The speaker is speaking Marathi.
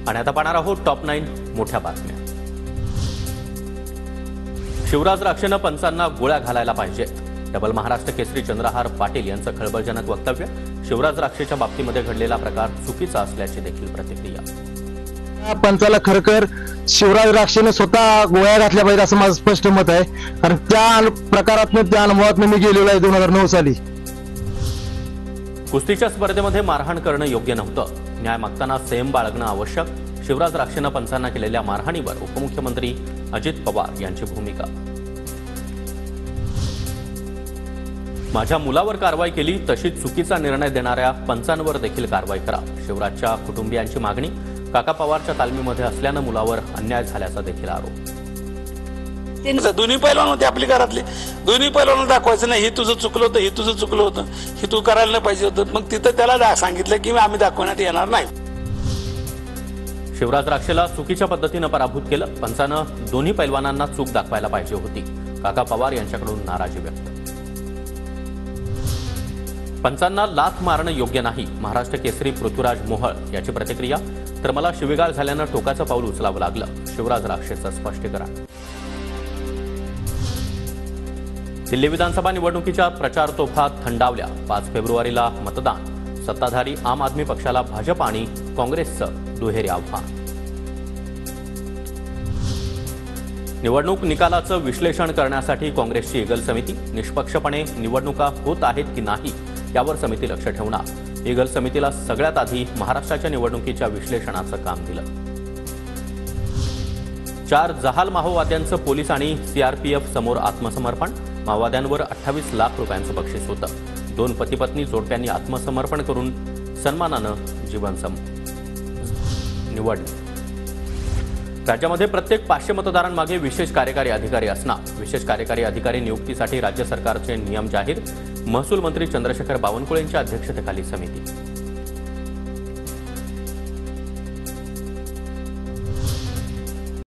आणि आता पाहणार आहोत टॉप 9 मोठ्या बातम्या। शिवराज राक्षेंना पंचांना गोळ्या घालायला पाहिजेत। डबल महाराष्ट्र केसरी चंद्रहार पाटील यांचं खळबळजनक वक्तव्य। शिवराज राक्षेच्या बाबतीमध्ये घडलेला प्रकार चुकीचा असल्याची देखील प्रतिक्रिया। पंचाला खरकर शिवराज राक्षेने स्वतः गोळ्या घातल्या पाहिजे असं माझं स्पष्ट मत आहे, कारण त्या प्रकारातून त्या अनुभवातून मी गेलेलो आहे 2009 साली। कुस्तीच्या स्पर्धेमध्ये मारहाण करणं योग्य नव्हतं, न्याय मागताना संयम बाळगणं आवश्यक। शिवराज राक्षेंना पंचांना केलेल्या मारहाणीवर उपमुख्यमंत्री अजित पवार यांची भूमिका। माझ्या मुलावर कारवाई केली तशी चुकीचा निर्णय देणाऱ्या पंचांवर देखील कारवाई करा, शिवराजच्या कुटुंबियांची मागणी। काका पवारच्या तालमीमध्ये असल्यानं मुलावर अन्याय झाल्याचा देखील आरोप। दोन्ही पैलवान होते आपली घरातले, दोन्ही पैलवान दाखवायचं नाही, हे तुझं चुकलं होतं, हे तुझं चुकलं होतं, हे तू करायला नाही पाहिजे होतं। मग तिथं त्याला सांगितलं की आम्ही दाखवण्यात येणार नाही। शिवराज राक्षेला चुकीच्या पद्धतीनं पराभूत केलं, पंचानं दोन्ही पैलवानांना चूक दाखवायला पाहिजे होती। काका पवार यांच्याकडून नाराजी व्यक्त। पंचांना लाथ मारणं योग्य नाही, महाराष्ट्र केसरी पृथ्वीराज मोहळ याची प्रतिक्रिया। तर मला शिवीगाळ झाल्यानं टोकाचं पाऊल उचलावं लागलं, शिवराज राक्षेचं स्पष्टीकरण। दिल्ली विधानसभा निवडणुकीच्या प्रचार तोफा थंडावल्या। 5 फेब्रुवारीला मतदान, सत्ताधारी आम आदमी पक्षाला भाजप आणि काँग्रेसचं दुहेरी आव्हान। निवडणूक निकालाचं विश्लेषण करण्यासाठी काँग्रेसची ईगल समिती, निष्पक्षपणे निवडणुका होत आहेत की नाही यावर समिती लक्ष ठेवणार। ईगल समितीला सगळ्यात आधी महाराष्ट्राच्या निवडणुकीच्या विश्लेषणाचं काम दिलं। 4 जहाल माओवाद्यांचं पोलीस आणि सीआरपीएफ समोर आत्मसमर्पण, माओवाद्यांवर 28 लाख रुपयांचं बक्षीस होतं। 2 पती-पत्नी जोडप्यांनी आत्मसमर्पण करून सन्मानानं जीवन निवडलं। राज्यामध्ये प्रत्येक 500 मतदारांमागे विशेष कार्यकारी अधिकारी असणार, विशेष कार्यकारी अधिकारी नियुक्तीसाठी राज्य सरकारचे नियम जाहीर। महसूल मंत्री चंद्रशेखर बावनकुळेंच्या अध्यक्षतेखाली समिती।